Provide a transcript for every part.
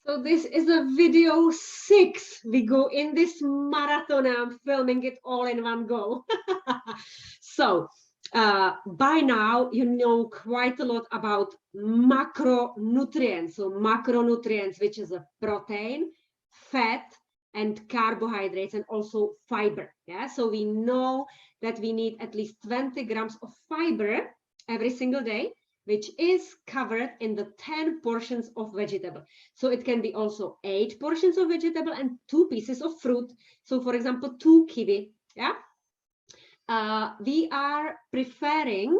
So this is a video 6. We go in this marathon. I'm filming it all in one go. So by now, you know quite a lot about macronutrients. So macronutrients, which is a protein, fat, and carbohydrates, and also fiber. Yeah. So we know that we need at least 20 grams of fiber every single day, which is covered in the 10 portions of vegetable. So it can be also 8 portions of vegetable and 2 pieces of fruit. So for example, 2 kiwi. Yeah. We are preferring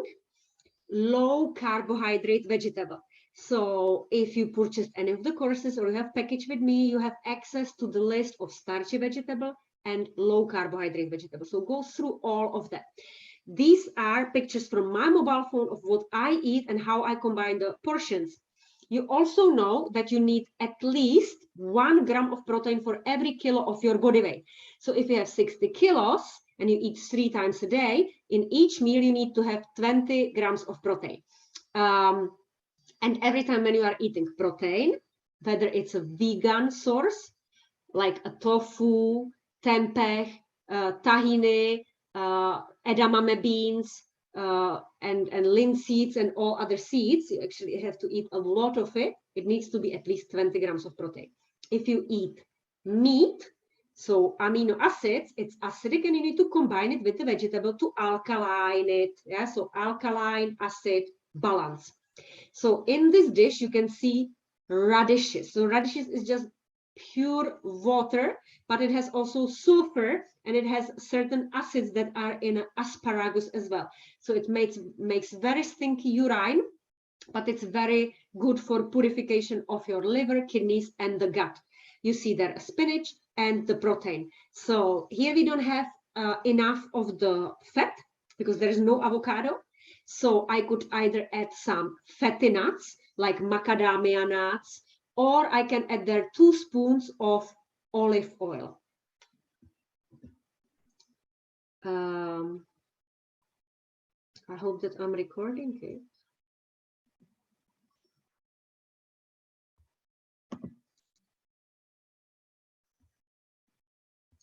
low carbohydrate vegetable. So if you purchased any of the courses or you have package with me, you have access to the list of starchy vegetable and low carbohydrate vegetable. So go through all of that. These are pictures from my mobile phone of what I eat and how I combine the portions. You also know that you need at least 1 gram of protein for every kilo of your body weight. So if you have 60 kilos and you eat 3 times a day, in each meal you need to have 20 grams of protein. And every time when you are eating protein, whether it's a vegan source, like a tofu, tempeh, tahini, edamame beans, and linseeds and all other seeds, you actually have to eat a lot of it. It needs to be at least 20 grams of protein. If you eat meat, so amino acids, it's acidic and you need to combine it with the vegetable to alkaline it. Yeah, so alkaline acid balance. So in this dish, you can see radishes. So radishes is just pure water, but it has also sulfur and it has certain acids that are in asparagus as well. So it makes very stinky urine, but it's very good for purification of your liver, kidneys, and the gut. You see there spinach and the protein. So here we don't have enough of the fat because there is no avocado. So I could either add some fatty nuts like macadamia nuts, or I can add there 2 spoons of olive oil. I hope that I'm recording it.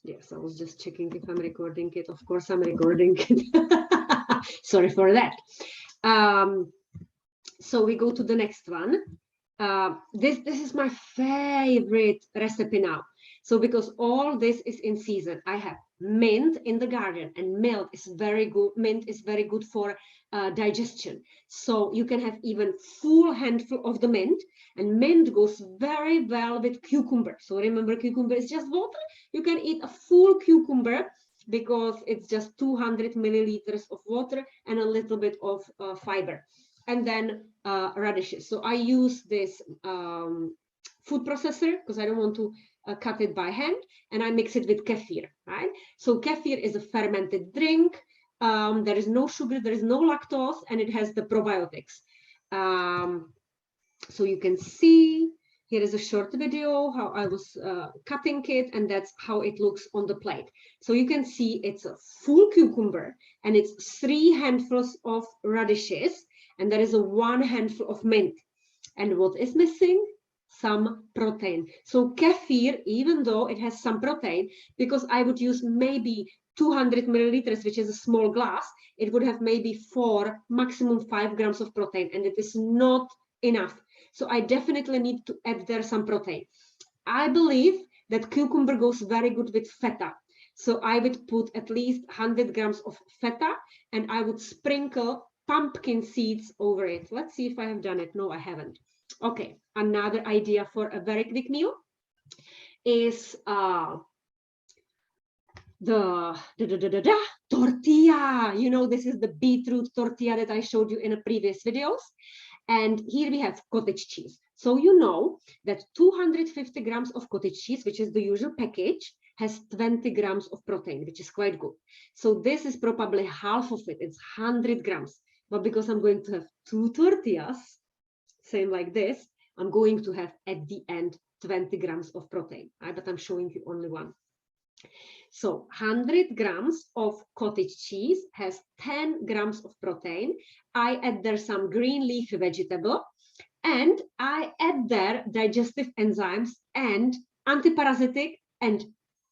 Yes, I was just checking if I'm recording it. Of course, I'm recording it. Sorry for that. So we go to the next one. This is my favorite recipe now. So because all this is in season, I have mint in the garden, and mint is very good. Mint is very good for digestion. So you can have even full handful of the mint, and mint goes very well with cucumber. So remember, cucumber is just water. You can eat a full cucumber because it's just 200 milliliters of water and a little bit of fiber. And then radishes. So I use this food processor because I don't want to cut it by hand, and I mix it with kefir, right? So kefir is a fermented drink. There is no sugar, there is no lactose, and it has the probiotics. So you can see here is a short video how I was cutting it, and that's how it looks on the plate. So you can see it's a full cucumber, and it's 3 handfuls of radishes, and there is a 1 handful of mint. And what is missing? Some protein. So kefir, even though it has some protein, because I would use maybe 200 milliliters, which is a small glass, it would have maybe 4, maximum 5 grams of protein, and it is not enough. So I definitely need to add there some protein. I believe that cucumber goes very good with feta. So I would put at least 100 grams of feta, and I would sprinkle pumpkin seeds over it. Let's see if I have done it. No, I haven't. Okay, another idea for a very quick meal is the tortilla. You know, this is the beetroot tortilla that I showed you in the previous videos. And here we have cottage cheese. So you know that 250 grams of cottage cheese, which is the usual package, has 20 grams of protein, which is quite good. So this is probably half of it. It's 100 grams. But because I'm going to have 2 tortillas, same like this, I'm going to have at the end 20 grams of protein, right? But I'm showing you only one. So 100 grams of cottage cheese has 10 grams of protein. I add there some green leafy vegetable. And I add there digestive enzymes and antiparasitic and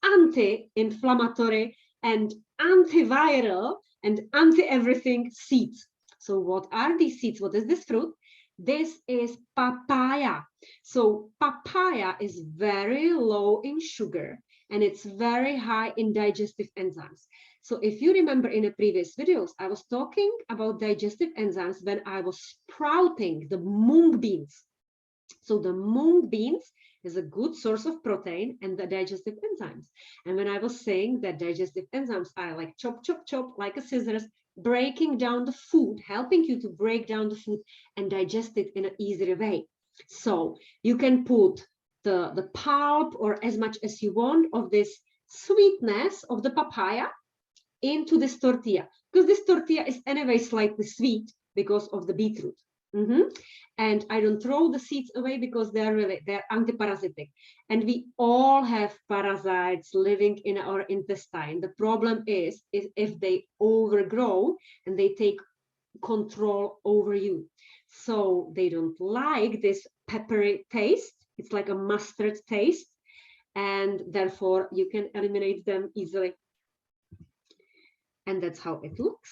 anti-inflammatory and antiviral and anti-everything seeds. So what are these seeds? What is this fruit? This is papaya. So papaya is very low in sugar and it's very high in digestive enzymes. So if you remember in the previous videos, I was talking about digestive enzymes when I was sprouting the mung beans. So the mung beans is a good source of protein and the digestive enzymes. And when I was saying that digestive enzymes are like chop, chop, chop, like a scissors, breaking down the food, helping you to break down the food and digest it in an easier way. So you can put the pulp or as much as you want of this sweetness of the papaya into this tortilla, because this tortilla is anyway slightly sweet because of the beetroot. And I don't throw the seeds away because they're antiparasitic. And we all have parasites living in our intestine. The problem is if they overgrow and they take control over you. So they don't like this peppery taste. It's like a mustard taste. And therefore you can eliminate them easily. And that's how it looks.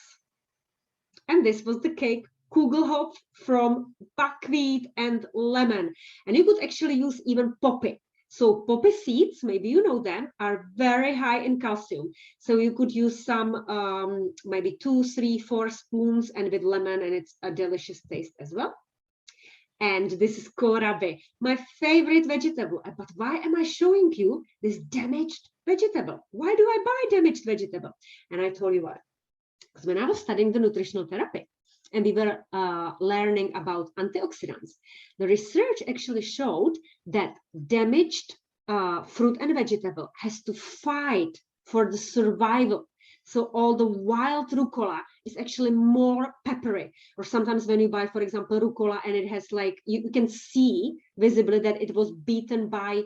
And this was the cake Kugelhopf from buckwheat and lemon. And you could actually use even poppy. So poppy seeds, maybe you know them, are very high in calcium. So you could use some, maybe 2, 3, 4 spoons and with lemon, and it's a delicious taste as well. And this is kohlrabi, my favorite vegetable. But why am I showing you this damaged vegetable? Why do I buy damaged vegetable? And I told you why. Because when I was studying the nutritional therapy and we were learning about antioxidants, the research actually showed that damaged fruit and vegetable has to fight for the survival. So all the wild rucola is actually more peppery. Or sometimes when you buy, for example, rucola and it has like, you can see visibly that it was eaten by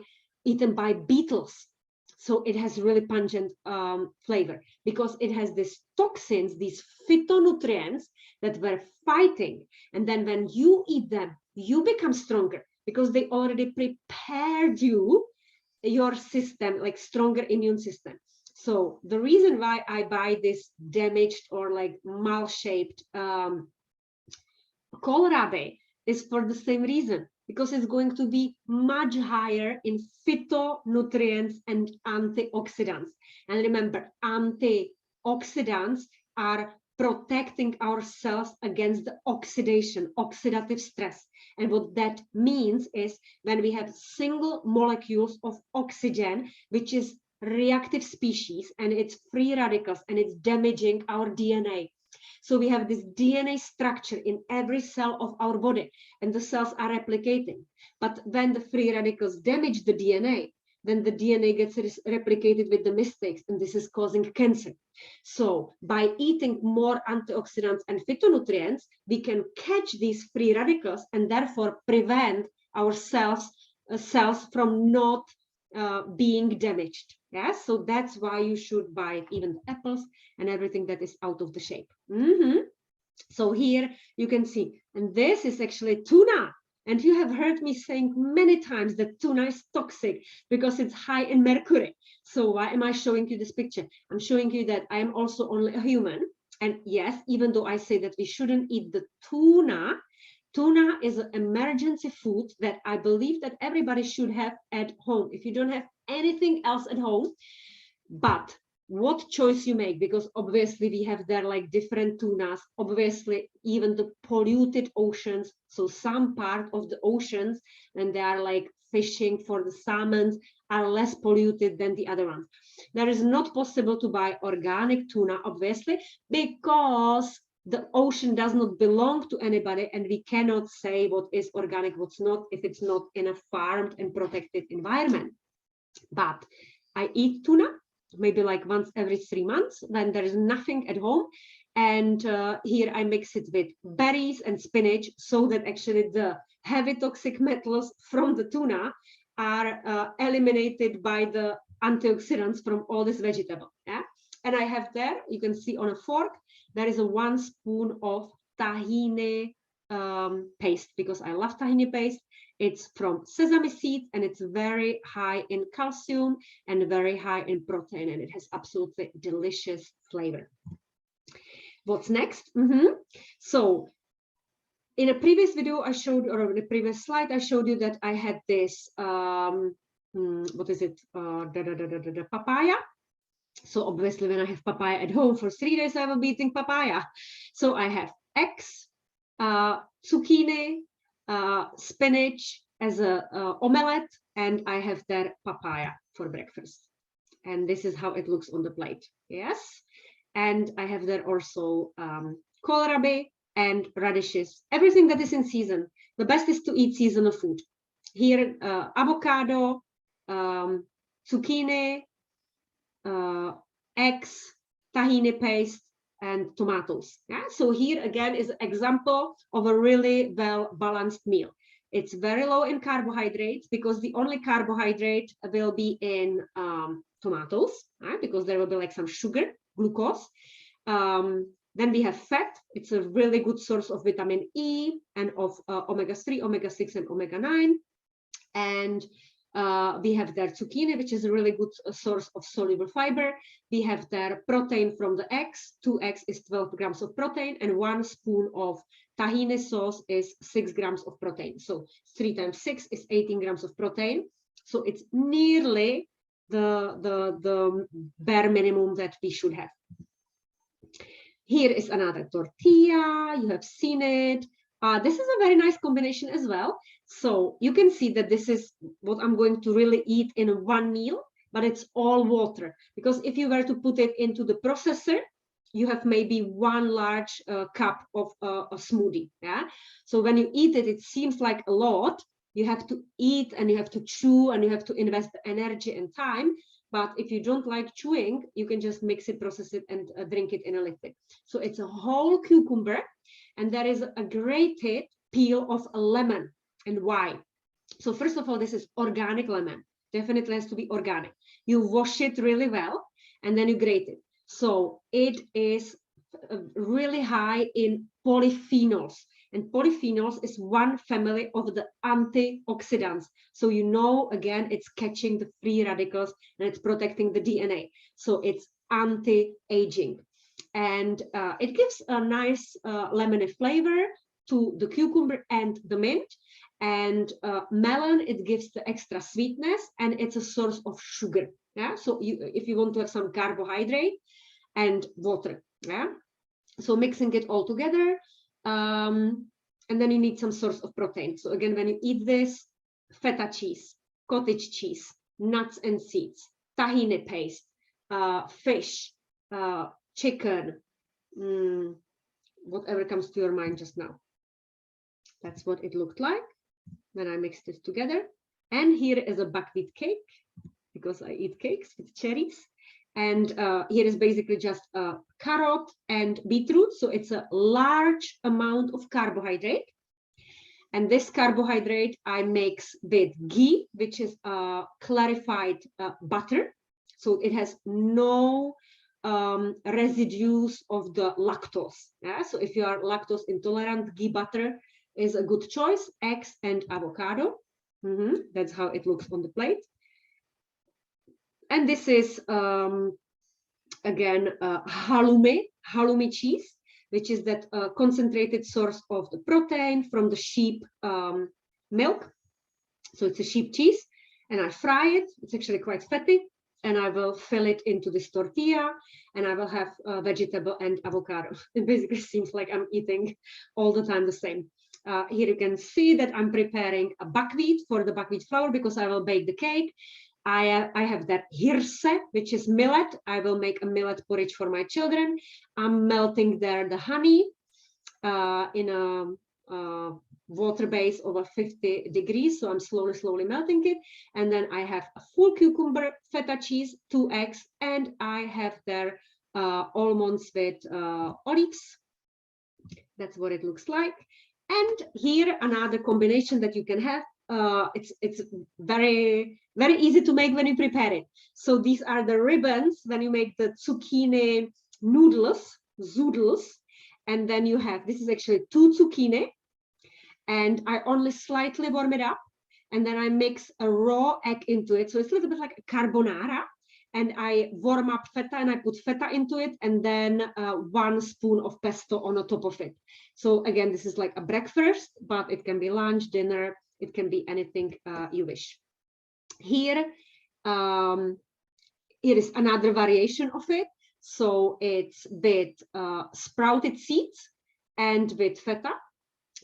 beetles. So it has really pungent flavor because it has these toxins, these phytonutrients that were fighting. And then when you eat them, you become stronger because they already prepared you, your system, like stronger immune system. So the reason why I buy this damaged or like mal-shaped kohlrabi is for the same reason, because it's going to be much higher in phytonutrients and antioxidants. And remember, antioxidants are protecting our cells against the oxidation, oxidative stress. And what that means is when we have single molecules of oxygen, which is reactive species, and it's free radicals, and it's damaging our DNA. So we have this DNA structure in every cell of our body, and the cells are replicating. But when the free radicals damage the DNA, then the DNA gets replicated with the mistakes, and this is causing cancer. So by eating more antioxidants and phytonutrients, we can catch these free radicals and therefore prevent our cells from not being damaged. Yes, so that's why you should buy even the apples and everything that is out of the shape. So here you can see, and this is actually tuna. And you have heard me saying many times that tuna is toxic because it's high in mercury. So why am I showing you this picture? I'm showing you that I am also only a human. And yes, even though I say that we shouldn't eat the tuna, tuna is an emergency food that I believe that everybody should have at home. If you don't have anything else at home, but what choice you make, because obviously we have there like different tunas, obviously even the polluted oceans. So some part of the oceans, and they are like fishing for the salmons, are less polluted than the other ones. There is not possible to buy organic tuna, obviously, because the ocean does not belong to anybody, and we cannot say what is organic, what's not, if it's not in a farmed and protected environment. But I eat tuna maybe like once every 3 months when there is nothing at home. And here I mix it with berries and spinach so that actually the heavy toxic metals from the tuna are eliminated by the antioxidants from all this vegetable. Yeah? And I have there, you can see on a fork, there is a 1 spoon of tahini paste because I love tahini paste. It's from sesame seeds and it's very high in calcium and very high in protein, and it has absolutely delicious flavor. What's next? So in a previous video I showed, or in a previous slide I showed you that I had this what is it, the papaya. So obviously when I have papaya at home for 3 days I will be eating papaya. So I have eggs, zucchini, spinach as a omelette, and I have that papaya for breakfast. And this is how it looks on the plate. Yes. And I have there also kohlrabi and radishes, everything that is in season. The best is to eat seasonal food. Here, avocado, zucchini, eggs, tahini paste, and tomatoes. Yeah? So here again is an example of a really well-balanced meal. It's very low in carbohydrates because the only carbohydrate will be in tomatoes, because there will be like some sugar, glucose. Then we have fat. It's a really good source of vitamin E and of omega-3, omega-6, and omega-9. And we have there zucchini, which is a really good source of soluble fiber. We have there protein from the eggs. 2 eggs is 12 grams of protein, and 1 spoon of tahini sauce is 6 grams of protein. So 3 times 6 is 18 grams of protein. So it's nearly the bare minimum that we should have. Here is another tortilla. You have seen it. This is a very nice combination as well. So you can see that this is what I'm going to really eat in one meal, but it's all water. Because if you were to put it into the processor, you have maybe 1 large cup of a smoothie. Yeah. So when you eat it, it seems like a lot. You have to eat and you have to chew and you have to invest the energy and time. But if you don't like chewing, you can just mix it, process it, and drink it in a liquid. So it's a whole cucumber, and there is a grated peel of a lemon. And why? So first of all, this is organic lemon. Definitely has to be organic. You wash it really well, and then you grate it. So it is really high in polyphenols. And polyphenols is one family of the antioxidants. So you know, again, it's catching the free radicals and it's protecting the DNA. So it's anti-aging. And it gives a nice lemony flavor to the cucumber and the mint. And melon, it gives the extra sweetness, and it's a source of sugar. Yeah. So if you want to have some carbohydrate and water. Yeah. So mixing it all together. And then you need some source of protein. So again, when you eat this, feta cheese, cottage cheese, nuts and seeds, tahini paste, fish, chicken, whatever comes to your mind just now. That's what it looked like when I mixed this together. And here is a buckwheat cake, because I eat cakes with cherries. And here is basically just a carrot and beetroot. So it's a large amount of carbohydrate. And this carbohydrate I mix with ghee, which is clarified butter. So it has no residues of the lactose. Yeah? So if you are lactose intolerant, ghee butter is a good choice. Eggs and avocado. That's how it looks on the plate. And this is, again, halloumi cheese, which is that concentrated source of the protein from the sheep milk. So it's a sheep cheese, and I fry it. It's actually quite fatty. And I will fill it into this tortilla, and I will have vegetable and avocado. It basically seems like I'm eating all the time the same. Here you can see that I'm preparing a buckwheat for the buckwheat flour, because I will bake the cake. I have that hirse, which is millet. I will make a millet porridge for my children. I'm melting there the honey in a water base over 50 degrees. So I'm slowly melting it. And then I have a full cucumber, feta cheese, 2 eggs, and I have there almonds with olives. That's what it looks like. And here another combination that you can have. It's very easy to make when you prepare it. So these are the ribbons when you make the zucchini noodles, zoodles, and then you have, this is actually 2 zucchini, and I only slightly warm it up, and then I mix a raw egg into it. So it's a little bit like a carbonara, and I warm up feta and I put feta into it, and then 1 spoon of pesto on the top of it. So again, this is like a breakfast, but it can be lunch, dinner, it can be anything you wish. Here, here is another variation of it. So it's with sprouted seeds and with feta.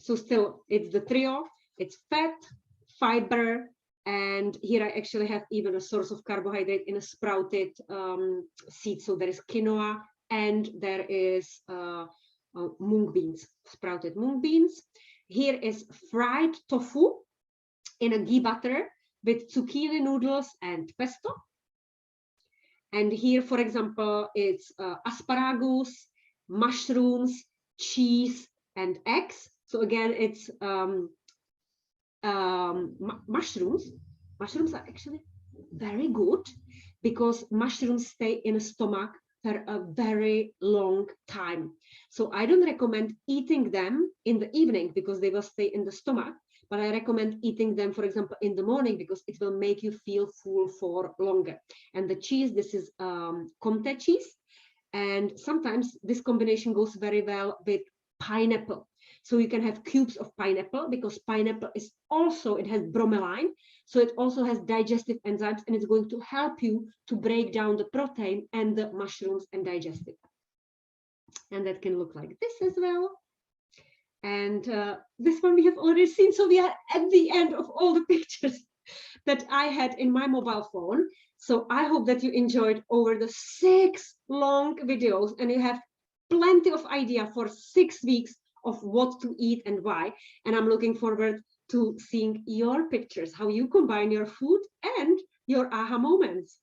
So still, it's the trio. It's fat, fiber, and here I actually have even a source of carbohydrate in a sprouted seed. So there is quinoa and there is mung beans, sprouted mung beans. Here is fried tofu in a ghee butter with zucchini noodles and pesto. And here, for example, it's asparagus, mushrooms, cheese, and eggs. So again, it's mushrooms. Mushrooms are actually very good because mushrooms stay in the stomach for a very long time. So I don't recommend eating them in the evening because they will stay in the stomach, but I recommend eating them, for example, in the morning because it will make you feel full for longer. And the cheese, this is Comté cheese. And sometimes this combination goes very well with pineapple. So you can have cubes of pineapple because pineapple is also, it has bromelain. So it also has digestive enzymes and it's going to help you to break down the protein and the mushrooms and digest it. And that can look like this as well. And this one we have already seen. So we are at the end of all the pictures that I had in my mobile phone. So I hope that you enjoyed over the 6 long videos and you have plenty of idea for 6 weeks of what to eat and why. And I'm looking forward to seeing your pictures, how you combine your food and your aha moments.